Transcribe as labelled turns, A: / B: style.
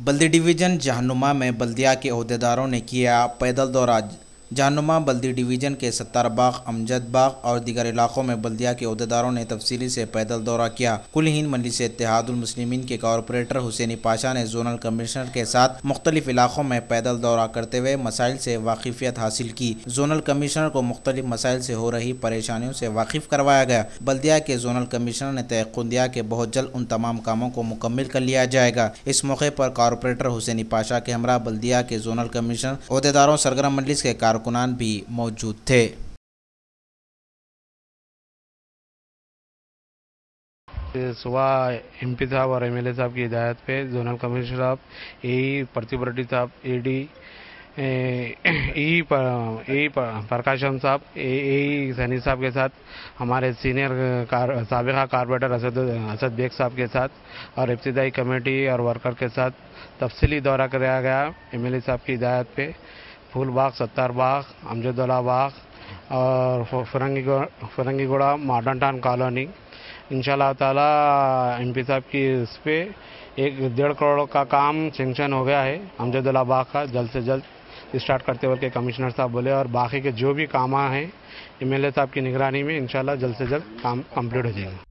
A: बल्दी division Jahanuma में बल्दिया के ओहदेदारों ने किया पैदल दौरा। जहानुमा बल्दी डिवीज़न के सत्तार बाग, अमजद बाग और दीगर इलाकों में बल्दिया के ओहदेदारों ने तफसीली से पैदल दौरा किया। कुल हिंद मजलिस इत्तेहादुल मुस्लिमीन के कॉरपोरेटर हुसैनी पाशा ने जोनल कमिश्नर के साथ मुख्तलिफ इलाकों में पैदल दौरा करते हुए मसाइल से वाकिफियत हासिल की। जोनल कमिश्नर को मुख्तलिफ मसाइल से हो रही परेशानियों से वाकिफ करवाया गया। बल्दिया के जोनल कमिश्नर ने तयक़ुन दिया कि बहुत जल्द उन तमाम कामों को मुकम्मल कर लिया जाएगा। इस मौके पर कॉरपोरेटर हुसैनी पाशा के हमरा बल्दिया के जोनल कमिश्नर, ओहदेदारों, सरगर्म मजलिस के कारकुनान भी मौजूद थे।
B: सुबह एमपी साहब और एमएलए साहब की हिदायत पे जोनल कमिश्नर साहब, एई प्रतिभा साहब, एडी प्रकाशन साहब, एई सैनी साहब के साथ हमारे सीनियर साबिका कारपोरेटर असद बेग साहब के साथ और इब्तिदाई कमेटी और वर्कर के साथ तफसीली दौरा कराया गया। एमएलए साहब की हिदायत पे फूल बाग, सत्तार बाग, अमजदोला बाग और फरंगीगुड़ा मॉडर्न टाउन कॉलोनी। इंशाल्लाह ताला एमपी साहब की इस पे 1.5 करोड़ का काम सेंक्शन हो गया है अमजदोला बाग का, जल्द से जल्द स्टार्ट करते हुए कमिश्नर साहब बोले। और बाकी के जो भी काम हैं एमएलए साहब की निगरानी में इंशाल्लाह जल्द से जल्द काम कंप्लीट हो जाएगा।